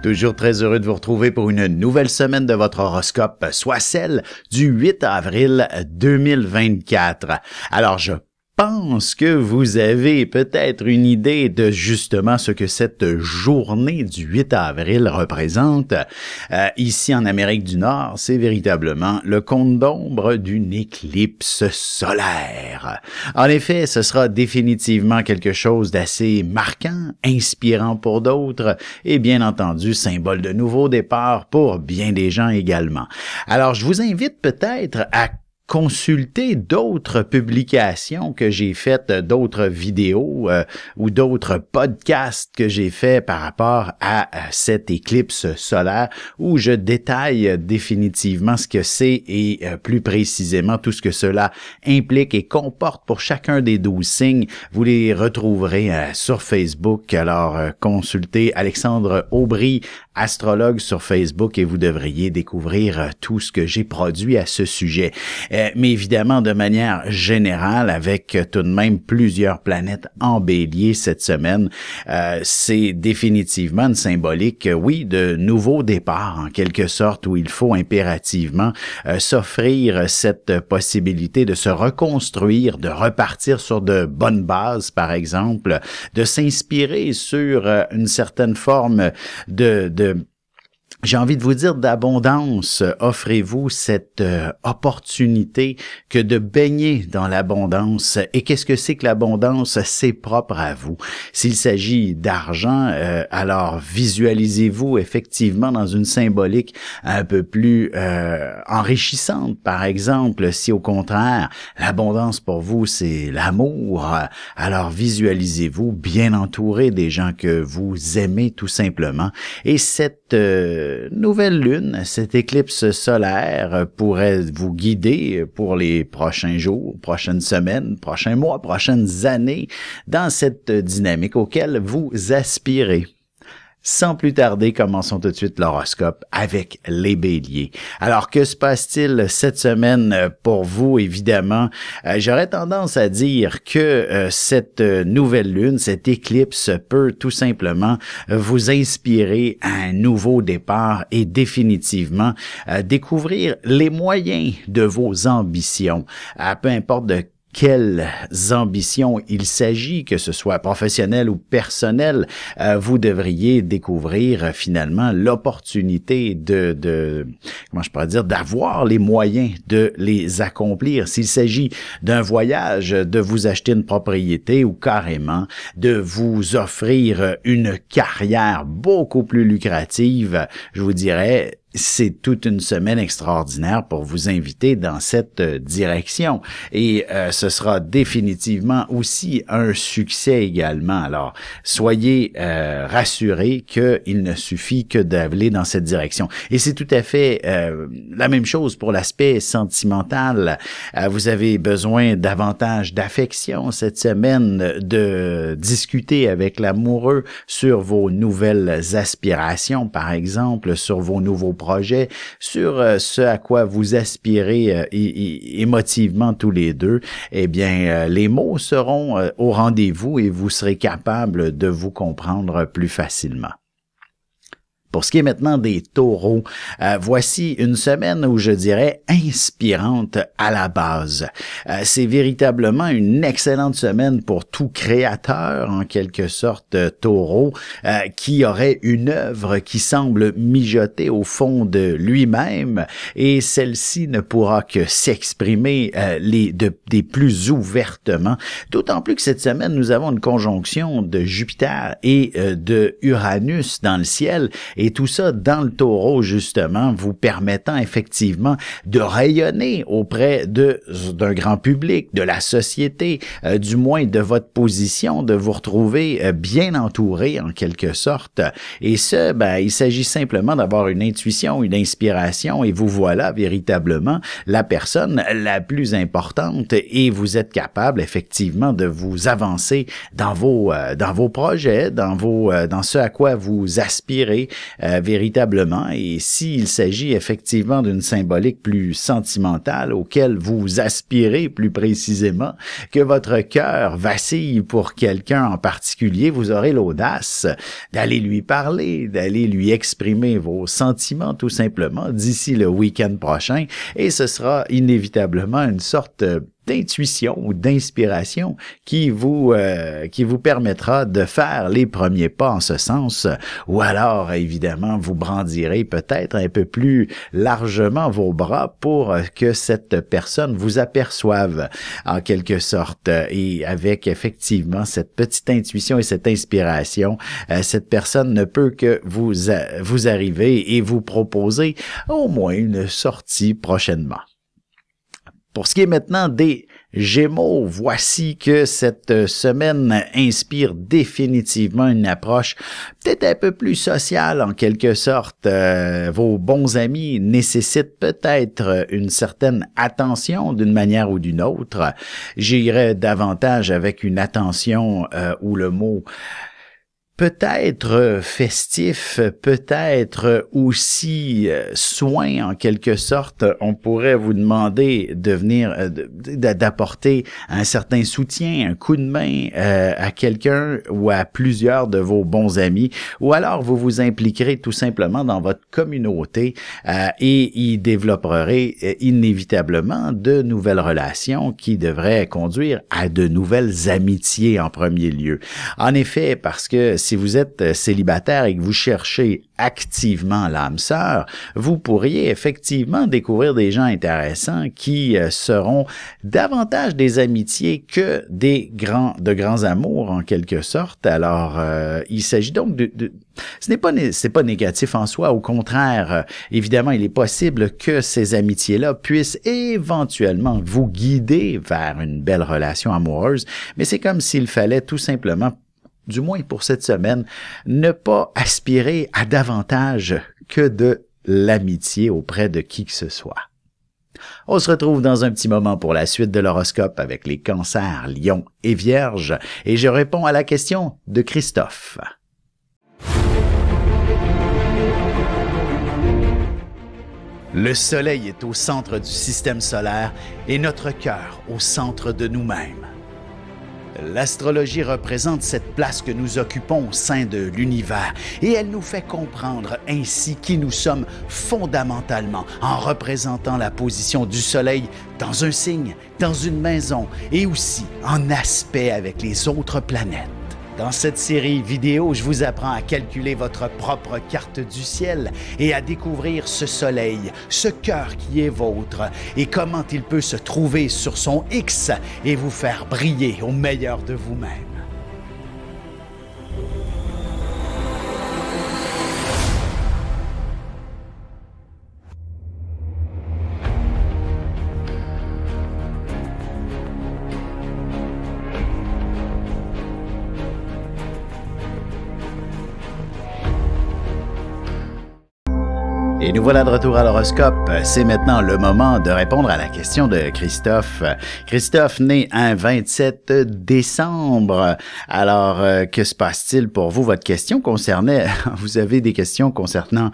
Toujours très heureux de vous retrouver pour une nouvelle semaine de votre horoscope, soit celle du 8 avril 2024. Alors, je pense que vous avez peut-être une idée de justement ce que cette journée du 8 avril représente. Ici en Amérique du Nord, c'est véritablement le compte d'ombre d'une éclipse solaire. En effet, ce sera définitivement quelque chose d'assez marquant, inspirant pour d'autres et bien entendu symbole de nouveau départ pour bien des gens également. Alors, je vous invite peut-être à consulter d'autres publications que j'ai faites, d'autres vidéos ou d'autres podcasts que j'ai faits par rapport à cette éclipse solaire où je détaille définitivement ce que c'est et plus précisément tout ce que cela implique et comporte pour chacun des 12 signes. Vous les retrouverez sur Facebook. Alors, consultez Alexandre Aubry, astrologue sur Facebook et vous devriez découvrir tout ce que j'ai produit à ce sujet. Mais évidemment, de manière générale, avec tout de même plusieurs planètes en bélier cette semaine, c'est définitivement une symbolique, oui, de nouveaux départs en quelque sorte, où il faut impérativement s'offrir cette possibilité de se reconstruire, de repartir sur de bonnes bases, par exemple, de s'inspirer sur une certaine forme j'ai envie de vous dire d'abondance. Offrez-vous cette opportunité que de baigner dans l'abondance. Et qu'est-ce que c'est que l'abondance? C'est propre à vous. S'il s'agit d'argent, alors visualisez-vous effectivement dans une symbolique un peu plus enrichissante. Par exemple, si au contraire, l'abondance pour vous, c'est l'amour, alors visualisez-vous bien entouré des gens que vous aimez tout simplement. Et cette nouvelle lune, cette éclipse solaire pourrait vous guider pour les prochains jours, prochaines semaines, prochains mois, prochaines années dans cette dynamique auquel vous aspirez. Sans plus tarder, commençons tout de suite l'horoscope avec les béliers. Alors, que se passe-t-il cette semaine pour vous, évidemment? J'aurais tendance à dire que cette nouvelle lune, cette éclipse peut tout simplement vous inspirer à un nouveau départ et définitivement découvrir les moyens de vos ambitions. Peu importe de quelles ambitions il s'agit, que ce soit professionnel ou personnel, vous devriez découvrir finalement l'opportunité comment je pourrais dire, d'avoir les moyens de les accomplir. S'il s'agit d'un voyage, de vous acheter une propriété ou carrément de vous offrir une carrière beaucoup plus lucrative, je vous dirais, c'est toute une semaine extraordinaire pour vous inviter dans cette direction. Et ce sera définitivement aussi un succès également. Alors, soyez rassurés qu'il ne suffit que d'aller dans cette direction. Et c'est tout à fait la même chose pour l'aspect sentimental. Vous avez besoin davantage d'affection cette semaine, de discuter avec l'amoureux sur vos nouvelles aspirations, par exemple, sur vos nouveaux projets, sur ce à quoi vous aspirez émotivement tous les deux. Eh bien, les mots seront au rendez-vous et vous serez capable de vous comprendre plus facilement. Pour ce qui est maintenant des taureaux, voici une semaine où je dirais inspirante à la base. C'est véritablement une excellente semaine pour tout créateur, en quelque sorte, taureau, qui aurait une œuvre qui semble mijoter au fond de lui-même et celle-ci ne pourra que s'exprimer des plus ouvertement. D'autant plus que cette semaine, nous avons une conjonction de Jupiter et de Uranus dans le ciel. Et tout ça dans le taureau, justement, vous permettant effectivement de rayonner auprès d'un grand public, de la société, du moins de votre position, de vous retrouver bien entouré en quelque sorte. Et ce, il s'agit simplement d'avoir une intuition, une inspiration, et vous voilà véritablement la personne la plus importante et vous êtes capable effectivement de vous avancer dans vos projets, dans ce à quoi vous aspirez. véritablement. Et s'il s'agit effectivement d'une symbolique plus sentimentale auquel vous aspirez plus précisément, que votre cœur vacille pour quelqu'un en particulier, vous aurez l'audace d'aller lui parler, d'aller lui exprimer vos sentiments tout simplement d'ici le week-end prochain, et ce sera inévitablement une sorte d'intuition ou d'inspiration qui vous permettra de faire les premiers pas en ce sens, ou alors évidemment vous brandirez peut-être un peu plus largement vos bras pour que cette personne vous aperçoive en quelque sorte, et avec effectivement cette petite intuition et cette inspiration, cette personne ne peut que vous arriver et vous proposer au moins une sortie prochainement. Pour ce qui est maintenant des Gémeaux, voici que cette semaine inspire définitivement une approche peut-être un peu plus sociale en quelque sorte. Vos bons amis nécessitent peut-être une certaine attention d'une manière ou d'une autre. J'irais davantage avec une attention où le mot peut-être festif, peut-être aussi soin en quelque sorte. On pourrait vous demander de venir, d'apporter un certain soutien, un coup de main à quelqu'un ou à plusieurs de vos bons amis, ou alors vous vous impliquerez tout simplement dans votre communauté et y développerez inévitablement de nouvelles relations qui devraient conduire à de nouvelles amitiés en premier lieu. En effet, parce que si vous êtes célibataire et que vous cherchez activement l'âme sœur, vous pourriez effectivement découvrir des gens intéressants qui seront davantage des amitiés que de grands amours en quelque sorte. Alors, il s'agit donc c'est pas négatif en soi, au contraire, évidemment, il est possible que ces amitiés-là puissent éventuellement vous guider vers une belle relation amoureuse, mais c'est comme s'il fallait tout simplement, du moins pour cette semaine, ne pas aspirer à davantage que de l'amitié auprès de qui que ce soit. On se retrouve dans un petit moment pour la suite de l'horoscope avec les cancers, lions et vierges, et je réponds à la question de Christophe. Le soleil est au centre du système solaire et notre cœur au centre de nous-mêmes. L'astrologie représente cette place que nous occupons au sein de l'univers et elle nous fait comprendre ainsi qui nous sommes fondamentalement en représentant la position du soleil dans un signe, dans une maison et aussi en aspect avec les autres planètes. Dans cette série vidéo, je vous apprends à calculer votre propre carte du ciel et à découvrir ce soleil, ce cœur qui est vôtre et comment il peut se trouver sur son X et vous faire briller au meilleur de vous-même. Et nous voilà de retour à l'horoscope. C'est maintenant le moment de répondre à la question de Christophe. Christophe, né un 27 décembre. Alors, que se passe-t-il pour vous? Votre question concernait, vous avez des questions concernant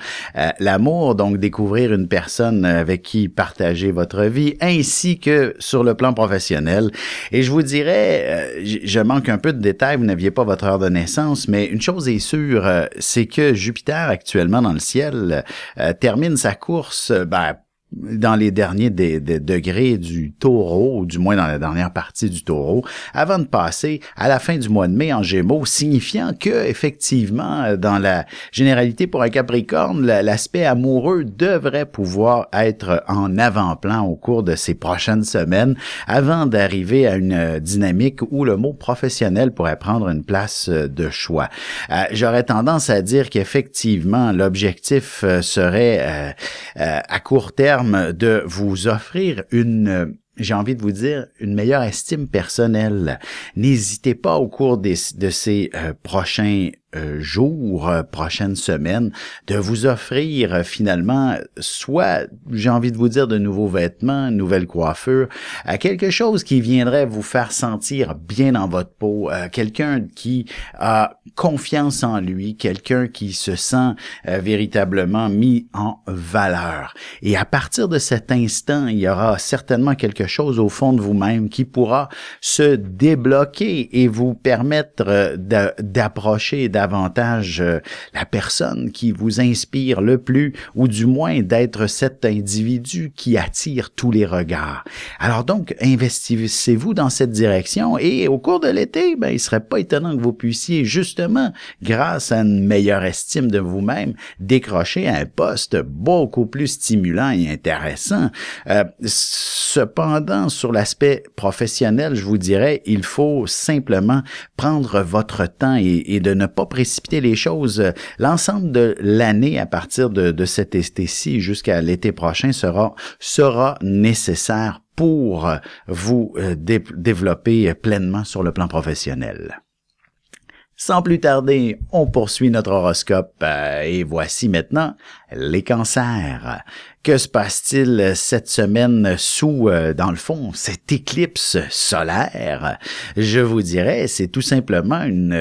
l'amour, donc découvrir une personne avec qui partager votre vie, ainsi que sur le plan professionnel. Et je vous dirais, je manque un peu de détails, vous n'aviez pas votre heure de naissance, mais une chose est sûre, c'est que Jupiter actuellement dans le ciel termine sa course dans les derniers degrés du Taureau, ou du moins dans la dernière partie du Taureau, avant de passer à la fin du mois de mai en Gémeaux, signifiant que, effectivement, dans la généralité pour un Capricorne, l'aspect amoureux devrait pouvoir être en avant-plan au cours de ces prochaines semaines, avant d'arriver à une dynamique où le mot professionnel pourrait prendre une place de choix. J'aurais tendance à dire qu'effectivement, l'objectif serait à court terme de vous offrir j'ai envie de vous dire, une meilleure estime personnelle. N'hésitez pas au cours de ces prochains jours, prochaines semaines, de vous offrir finalement, soit, j'ai envie de vous dire, de nouveaux vêtements, une nouvelle coiffure, quelque chose qui viendrait vous faire sentir bien dans votre peau, quelqu'un qui a confiance en lui, quelqu'un qui se sent véritablement mis en valeur. Et à partir de cet instant, il y aura certainement quelque chose au fond de vous-même qui pourra se débloquer et vous permettre d'approcher davantage la personne qui vous inspire le plus, ou du moins d'être cet individu qui attire tous les regards. Alors donc, investissez-vous dans cette direction et au cours de l'été, il ne serait pas étonnant que vous puissiez justement, grâce à une meilleure estime de vous-même, décrocher un poste beaucoup plus stimulant et intéressant. Cependant, sur l'aspect professionnel, je vous dirais, il faut simplement prendre votre temps et de ne pas précipiter les choses. L'ensemble de l'année, à partir de cet été-ci jusqu'à l'été prochain, sera nécessaire pour vous développer pleinement sur le plan professionnel. Sans plus tarder, on poursuit notre horoscope et voici maintenant les cancers. Que se passe-t-il cette semaine sous, dans le fond, cette éclipse solaire? Je vous dirais, c'est tout simplement une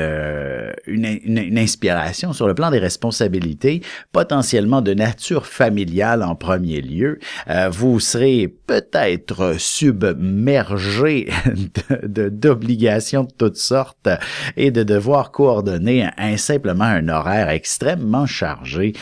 inspiration sur le plan des responsabilités, potentiellement de nature familiale en premier lieu. Vous serez peut-être submergé d'obligations de toutes sortes et de devoir coordonner simplement un horaire extrêmement chargé.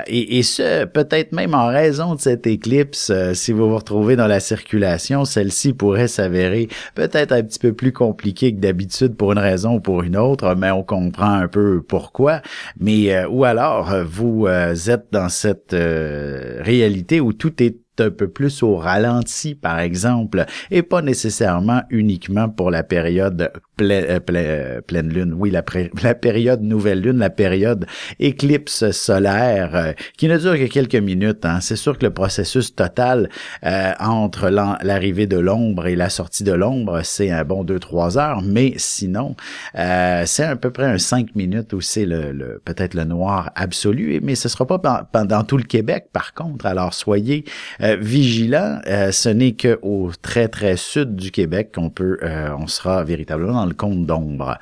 Et ce, peut-être même en raison de cette éclipse, si vous vous retrouvez dans la circulation, celle-ci pourrait s'avérer peut-être un petit peu plus compliquée que d'habitude pour une raison ou pour une autre, mais on comprend un peu pourquoi. Mais ou alors, vous êtes dans cette réalité où tout est un peu plus au ralenti, par exemple, et pas nécessairement uniquement pour la période pleine lune. Oui, la période nouvelle lune, la période éclipse solaire, qui ne dure que quelques minutes. C'est sûr que le processus total entre l'arrivée de l'ombre et la sortie de l'ombre, c'est un bon 2-3 heures, mais sinon, c'est à peu près 5 minutes où c'est peut-être le noir absolu, mais ce sera pas dans tout le Québec, par contre. Alors, soyez vigilants. Ce n'est qu'au très, très sud du Québec on sera véritablement dans le cône d'ombre.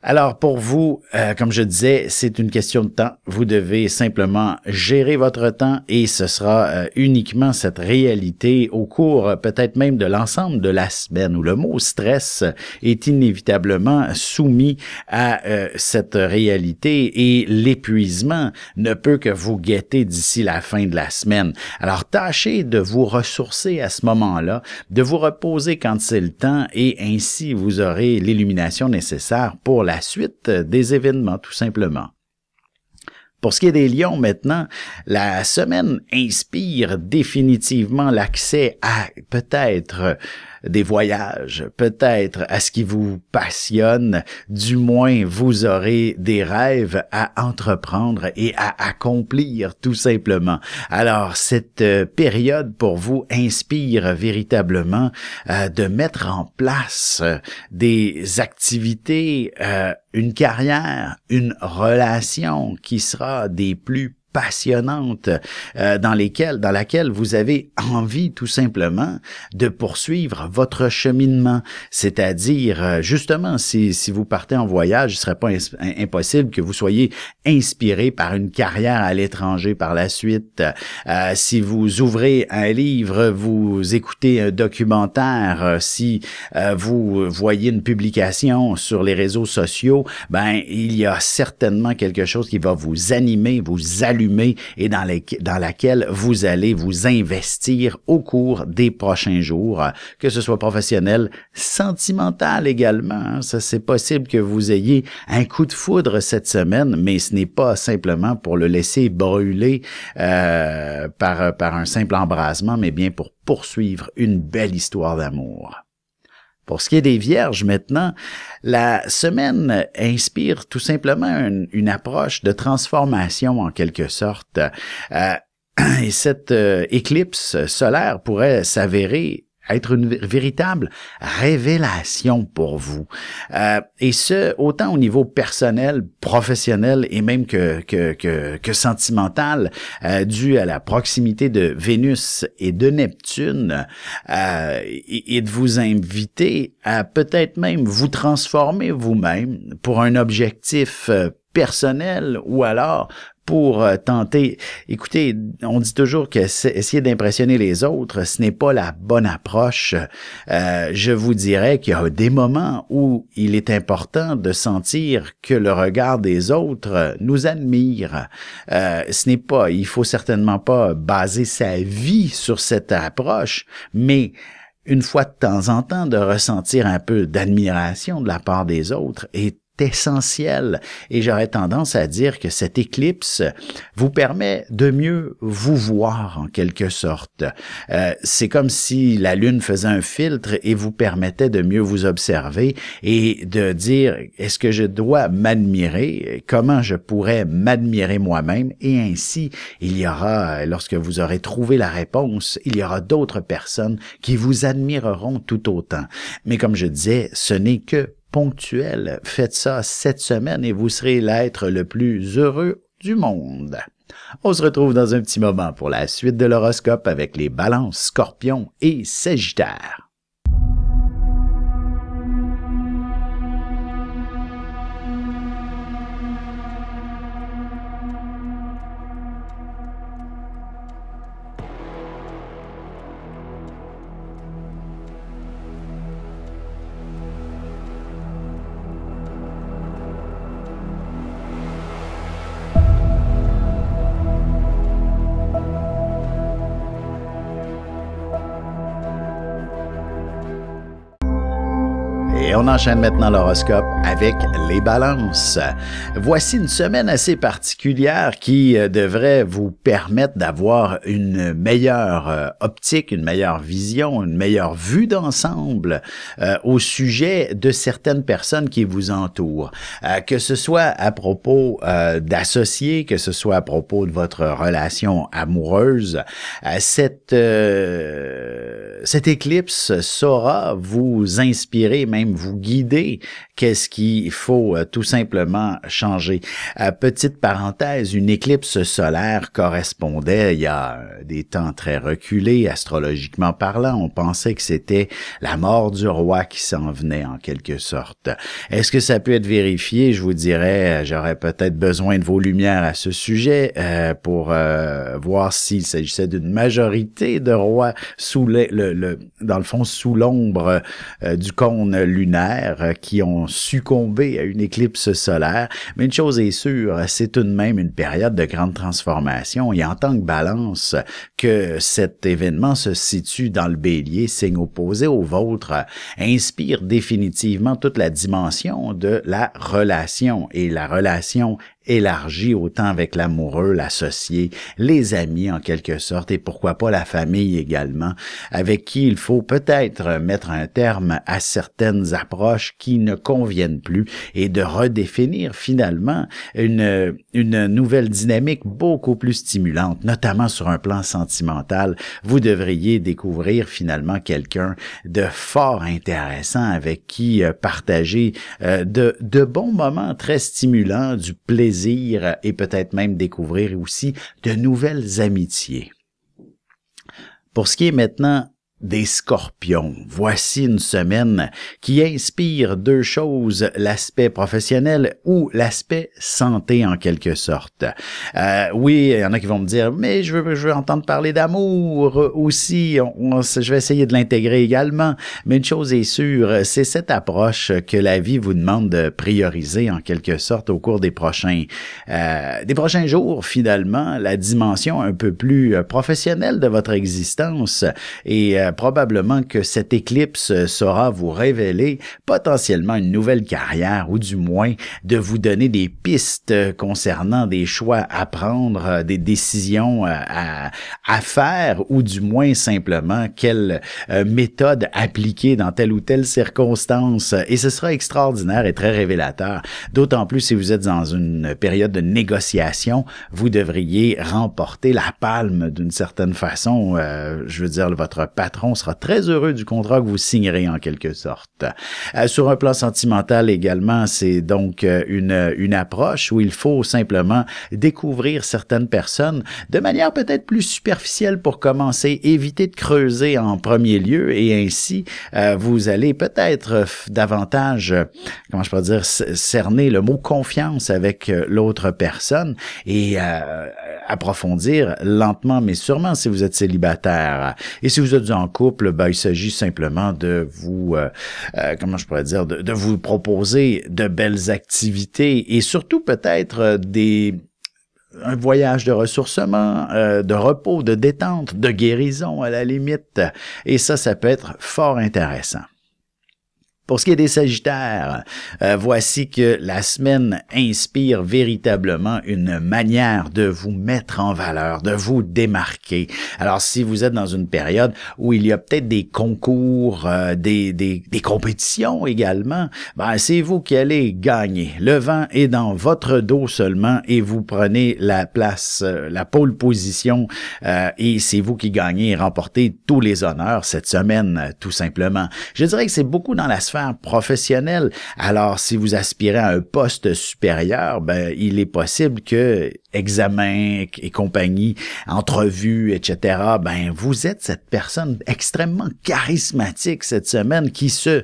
Alors pour vous, comme je disais, c'est une question de temps. Vous devez simplement gérer votre temps et ce sera uniquement cette réalité au cours peut-être même de l'ensemble de la semaine où le mot stress est inévitablement soumis à cette réalité et l'épuisement ne peut que vous guetter d'ici la fin de la semaine. Alors tâchez de vous ressourcer à ce moment-là, de vous reposer quand c'est le temps et ainsi vous aurez l'illumination nécessaire pour la suite des événements, tout simplement. Pour ce qui est des lions maintenant, la semaine inspire définitivement l'accès à peut-être des voyages, peut-être à ce qui vous passionne, du moins vous aurez des rêves à entreprendre et à accomplir tout simplement. Alors cette période pour vous inspire véritablement de mettre en place des activités, une carrière, une relation qui sera des plus passionnante dans laquelle vous avez envie tout simplement de poursuivre votre cheminement. C'est-à-dire, justement, si vous partez en voyage, il ne serait pas impossible que vous soyez inspiré par une carrière à l'étranger par la suite. Si vous ouvrez un livre, vous écoutez un documentaire, si vous voyez une publication sur les réseaux sociaux, il y a certainement quelque chose qui va vous animer, vous allumer et dans laquelle vous allez vous investir au cours des prochains jours, que ce soit professionnel, sentimental également. Ça, c'est possible que vous ayez un coup de foudre cette semaine, mais ce n'est pas simplement pour le laisser brûler par un simple embrasement, mais bien pour poursuivre une belle histoire d'amour. Pour ce qui est des vierges maintenant, la semaine inspire tout simplement une approche de transformation en quelque sorte. Et cette éclipse solaire pourrait s'avérer être une véritable révélation pour vous. Et ce, autant au niveau personnel, professionnel et même que sentimental, dû à la proximité de Vénus et de Neptune, et de vous inviter à peut-être même vous transformer vous-même pour un objectif personnel ou alors pour tenter. Écoutez, on dit toujours que essayer d'impressionner les autres, ce n'est pas la bonne approche. Je vous dirais qu'il y a des moments où il est important de sentir que le regard des autres nous admire. Ce n'est pas, il faut certainement pas baser sa vie sur cette approche, mais une fois de temps en temps, de ressentir un peu d'admiration de la part des autres est essentiel. Et j'aurais tendance à dire que cette éclipse vous permet de mieux vous voir en quelque sorte. C'est comme si la Lune faisait un filtre et vous permettait de mieux vous observer et de dire, est-ce que je dois m'admirer? Comment je pourrais m'admirer moi-même? Et ainsi, il y aura, lorsque vous aurez trouvé la réponse, il y aura d'autres personnes qui vous admireront tout autant. Mais comme je disais, ce n'est que ponctuel. Faites ça cette semaine et vous serez l'être le plus heureux du monde. On se retrouve dans un petit moment pour la suite de l'horoscope avec les Balances, Scorpions et Sagittaires. Et on enchaîne maintenant l'horoscope avec les Balances. Voici une semaine assez particulière qui devrait vous permettre d'avoir une meilleure optique, une meilleure vision, une meilleure vue d'ensemble au sujet de certaines personnes qui vous entourent. Que ce soit à propos d'associés, que ce soit à propos de votre relation amoureuse, cette éclipse saura vous inspirer, même vous guider, qu'est-ce qu'il faut tout simplement changer. Petite parenthèse, une éclipse solaire correspondait, il y a des temps très reculés, astrologiquement parlant, on pensait que c'était la mort du roi qui s'en venait en quelque sorte. Est-ce que ça peut être vérifié? Je vous dirais, j'aurais peut-être besoin de vos lumières à ce sujet pour voir s'il s'agissait d'une majorité de rois sous dans le fond, sous l'ombre du cône lunaire qui ont succombé à une éclipse solaire. Mais une chose est sûre, c'est tout de même une période de grande transformation et en tant que Balance, que cet événement se situe dans le Bélier, signe opposé au vôtre, inspire définitivement toute la dimension de la relation et la relation élargie autant avec l'amoureux, l'associé, les amis en quelque sorte et pourquoi pas la famille également, avec qui il faut peut-être mettre un terme à certaines approches qui ne conviennent plus et de redéfinir finalement une nouvelle dynamique beaucoup plus stimulante, notamment sur un plan sentimental. Vous devriez découvrir finalement quelqu'un de fort intéressant avec qui partager de bons moments très stimulants, du plaisir et peut-être même découvrir aussi de nouvelles amitiés. Pour ce qui est maintenant des Scorpions, voici une semaine qui inspire deux choses, l'aspect professionnel ou l'aspect santé en quelque sorte. Oui, il y en a qui vont me dire, mais je veux entendre parler d'amour aussi, je vais essayer de l'intégrer également, mais une chose est sûre, c'est cette approche que la vie vous demande de prioriser en quelque sorte au cours des prochains jours, finalement, la dimension un peu plus professionnelle de votre existence et probablement que cette éclipse saura vous révéler potentiellement une nouvelle carrière ou du moins de vous donner des pistes concernant des choix à prendre, des décisions à faire ou du moins simplement quelle méthode appliquer dans telle ou telle circonstance. Et ce sera extraordinaire et très révélateur. D'autant plus si vous êtes dans une période de négociation, vous devriez remporter la palme d'une certaine façon. Je veux dire, votre patron patron sera très heureux du contrat que vous signerez en quelque sorte. Sur un plan sentimental également, c'est donc une approche où il faut simplement découvrir certaines personnes de manière peut-être plus superficielle pour commencer, éviter de creuser en premier lieu et ainsi vous allez peut-être davantage, comment je peux dire, cerner le mot confiance avec l'autre personne et approfondir lentement mais sûrement si vous êtes célibataire. Et si vous êtes en couple, ben, il s'agit simplement de vous, comment je pourrais dire, de vous proposer de belles activités et surtout peut-être un voyage de ressourcement, de repos, de détente, de guérison à la limite. Et ça peut être fort intéressant. Pour ce qui est des Sagittaires, voici que la semaine inspire véritablement une manière de vous mettre en valeur, de vous démarquer. Alors, si vous êtes dans une période où il y a peut-être des concours, des compétitions également, ben, c'est vous qui allez gagner. Le vent est dans votre dos seulement et vous prenez la place, la pole position et c'est vous qui gagnez et remportez tous les honneurs cette semaine, tout simplement. Je dirais que c'est beaucoup dans la sphère professionnelle. Alors, si vous aspirez à un poste supérieur, ben, il est possible que examens et compagnie, entrevues, etc., ben, vous êtes cette personne extrêmement charismatique cette semaine qui se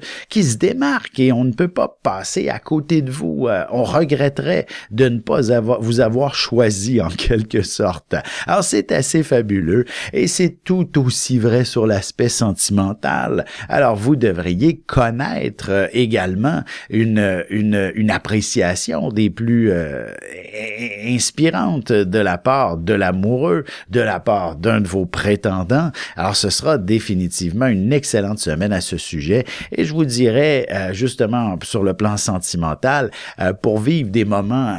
démarque et on ne peut pas passer à côté de vous. On regretterait de ne pas vous avoir choisi en quelque sorte. Alors, c'est assez fabuleux et c'est tout aussi vrai sur l'aspect sentimental. Alors, vous devriez connaître également une appréciation des plus inspirantes de la part de l'amoureux, de la part d'un de vos prétendants. Alors, ce sera définitivement une excellente semaine à ce sujet et je vous dirais justement sur le plan sentimental, pour vivre des moments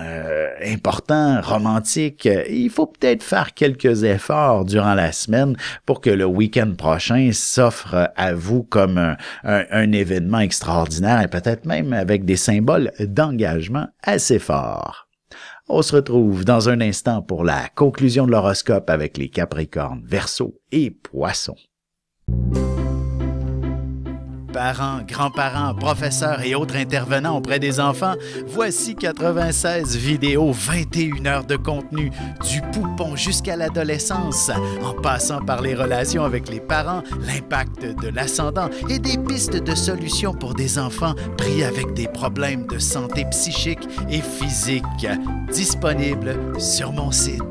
importants, romantiques, il faut peut-être faire quelques efforts durant la semaine pour que le week-end prochain s'offre à vous comme un événement extraordinaire et peut-être même avec des symboles d'engagement assez forts. On se retrouve dans un instant pour la conclusion de l'horoscope avec les Capricornes, Verseaux et Poissons. Parents, grands-parents, professeurs et autres intervenants auprès des enfants, voici 96 vidéos, 21 heures de contenu, du poupon jusqu'à l'adolescence, en passant par les relations avec les parents, l'impact de l'ascendant et des pistes de solutions pour des enfants pris avec des problèmes de santé psychique et physique, disponibles sur mon site.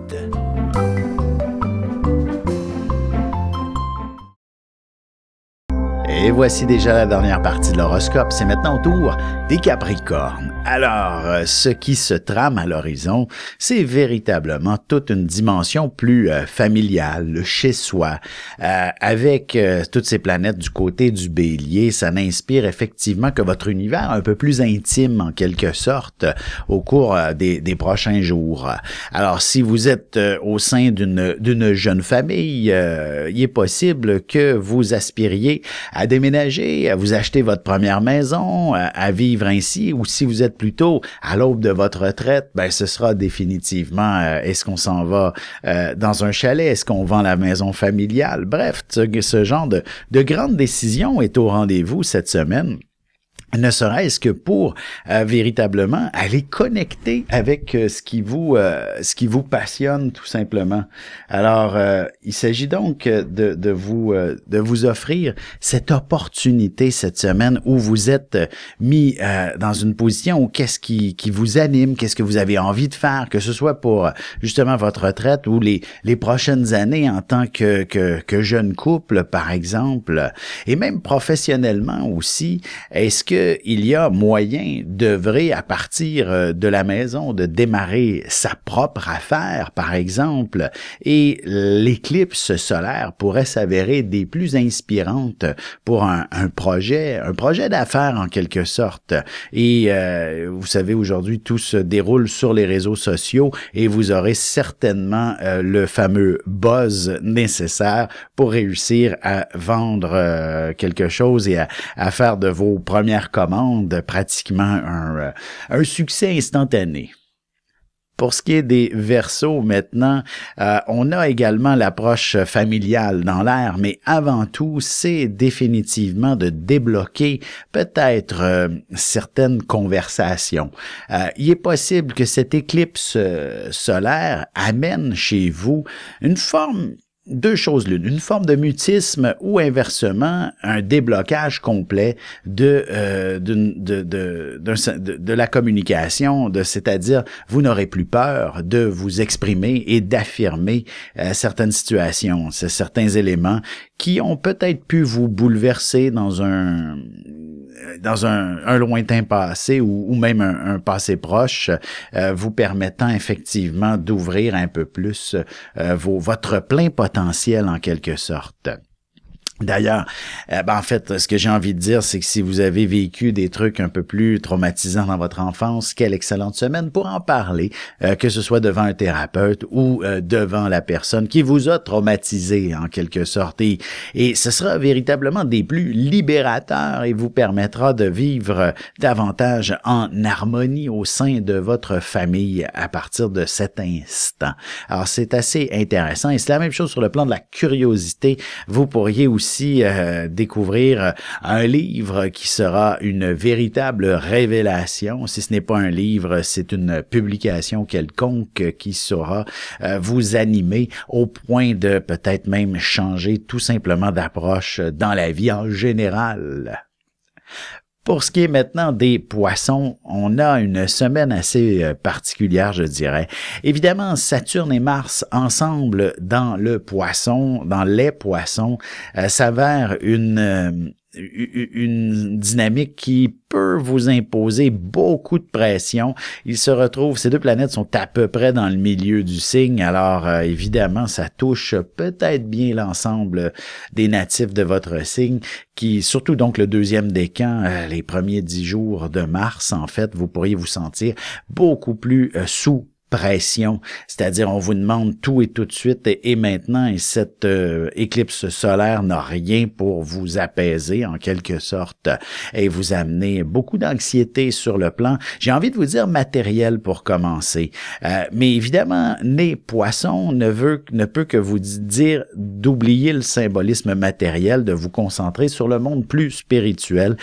Et voici déjà la dernière partie de l'horoscope. C'est maintenant au tour des Capricornes. Alors, ce qui se trame à l'horizon, c'est véritablement toute une dimension plus familiale, chez soi. Avec toutes ces planètes du côté du Bélier, ça n'inspire effectivement que votre univers un peu plus intime en quelque sorte au cours des prochains jours. Alors, si vous êtes au sein d'une jeune famille, il est possible que vous aspiriez à déménager, à vous acheter votre première maison, à vivre ainsi, ou si vous êtes plutôt à l'aube de votre retraite, ben ce sera définitivement est-ce qu'on s'en va dans un chalet, est-ce qu'on vend la maison familiale, bref, ce genre de grande décision est au rendez-vous cette semaine. Ne serait-ce que pour véritablement aller connecter avec ce qui vous passionne tout simplement. Alors, il s'agit donc de vous offrir cette opportunité cette semaine où vous êtes mis dans une position où qu'est-ce qui vous anime, qu'est-ce que vous avez envie de faire, que ce soit pour justement votre retraite ou les prochaines années en tant que jeune couple par exemple, et même professionnellement aussi. Est-ce que il y a moyen d'œuvrer à partir de la maison, de démarrer sa propre affaire, par exemple, et l'éclipse solaire pourrait s'avérer des plus inspirantes pour un projet d'affaires en quelque sorte. Et vous savez, aujourd'hui, tout se déroule sur les réseaux sociaux et vous aurez certainement le fameux buzz nécessaire pour réussir à vendre quelque chose et à faire de vos premières commandes pratiquement un succès instantané. Pour ce qui est des Verseaux maintenant, on a également l'approche familiale dans l'air, mais avant tout, c'est définitivement de débloquer peut-être certaines conversations. Il est possible que cette éclipse solaire amène chez vous une forme deux choses l'une, une forme de mutisme ou inversement un déblocage complet de la communication, c'est-à-dire vous n'aurez plus peur de vous exprimer et d'affirmer certaines situations, certains éléments qui ont peut-être pu vous bouleverser dans un lointain passé ou même un passé proche, vous permettant effectivement d'ouvrir un peu plus votre plein potentiel en quelque sorte. D'ailleurs, en fait, ce que j'ai envie de dire, c'est que si vous avez vécu des trucs un peu plus traumatisants dans votre enfance, quelle excellente semaine pour en parler, que ce soit devant un thérapeute ou devant la personne qui vous a traumatisé en quelque sorte. Et ce sera véritablement des plus libérateurs et vous permettra de vivre davantage en harmonie au sein de votre famille à partir de cet instant. Alors, c'est assez intéressant et c'est la même chose sur le plan de la curiosité. Vous pourriez aussi découvrir un livre qui sera une véritable révélation. Si ce n'est pas un livre, c'est une publication quelconque qui saura vous animer au point de peut-être même changer tout simplement d'approche dans la vie en général. Pour ce qui est maintenant des poissons, on a une semaine assez particulière, je dirais. Évidemment, Saturne et Mars ensemble dans le poisson, dans les poissons, s'avèrent une dynamique qui peut vous imposer beaucoup de pression. Ces deux planètes sont à peu près dans le milieu du signe, alors évidemment, ça touche peut-être bien l'ensemble des natifs de votre signe, qui, surtout donc le deuxième décan, les premiers 10 jours de mars, en fait, vous pourriez vous sentir beaucoup plus sous pression, c'est-à-dire on vous demande tout et tout de suite et maintenant, et cette éclipse solaire n'a rien pour vous apaiser en quelque sorte et vous amener beaucoup d'anxiété sur le plan, j'ai envie de vous dire matériel pour commencer, mais évidemment, né poisson ne peut que vous dire d'oublier le symbolisme matériel, de vous concentrer sur le monde plus spirituel,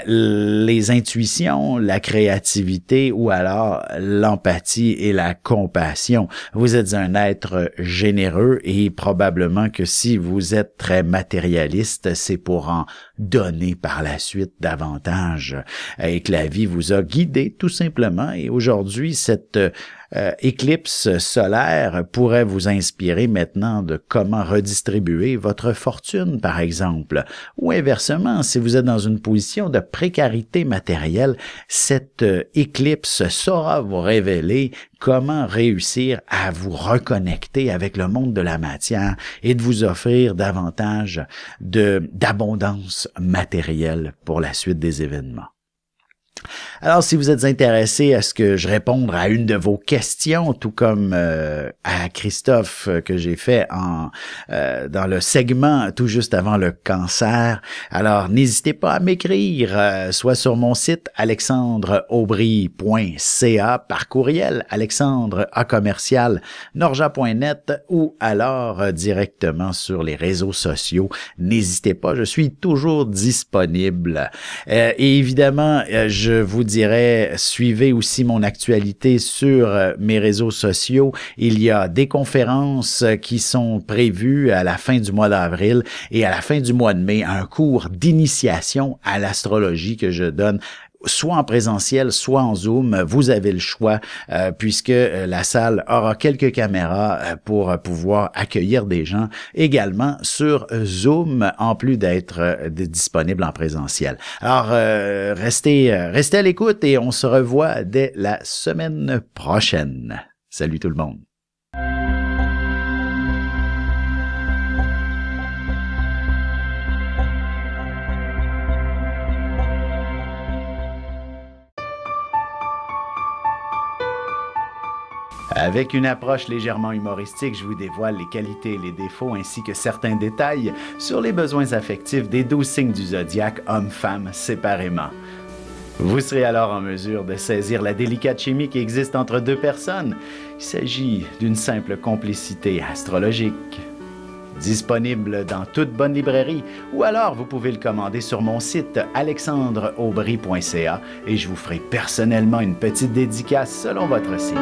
les intuitions, la créativité ou alors l'empathie et la compassion. Vous êtes un être généreux et probablement que si vous êtes très matérialiste, c'est pour en donner par la suite davantage et que la vie vous a guidé tout simplement. Et aujourd'hui, cette éclipse solaire pourrait vous inspirer maintenant de comment redistribuer votre fortune, par exemple. Ou inversement, si vous êtes dans une position de précarité matérielle, cette éclipse saura vous révéler comment réussir à vous reconnecter avec le monde de la matière et de vous offrir davantage d'abondance matérielle pour la suite des événements. Alors, si vous êtes intéressé à ce que je réponde à une de vos questions, tout comme à Christophe que j'ai fait dans le segment tout juste avant le cancer, alors n'hésitez pas à m'écrire, soit sur mon site alexandreaubry.ca, par courriel alexandre@norja.net ou alors directement sur les réseaux sociaux. N'hésitez pas, je suis toujours disponible. Et évidemment, je vous dirais, suivez aussi mon actualité sur mes réseaux sociaux. Il y a des conférences qui sont prévues à la fin du mois d'avril et à la fin du mois de mai, un cours d'initiation à l'astrologie que je donne soit en présentiel, soit en Zoom. Vous avez le choix puisque la salle aura quelques caméras pour pouvoir accueillir des gens également sur Zoom en plus d'être disponible en présentiel. Alors, restez à l'écoute et on se revoit dès la semaine prochaine. Salut tout le monde. Avec une approche légèrement humoristique, je vous dévoile les qualités et les défauts ainsi que certains détails sur les besoins affectifs des 12 signes du zodiaque, hommes-femmes séparément. Vous serez alors en mesure de saisir la délicate chimie qui existe entre deux personnes. Il s'agit d'une simple complicité astrologique. Disponible dans toute bonne librairie, ou alors vous pouvez le commander sur mon site alexandreaubry.ca et je vous ferai personnellement une petite dédicace selon votre signe.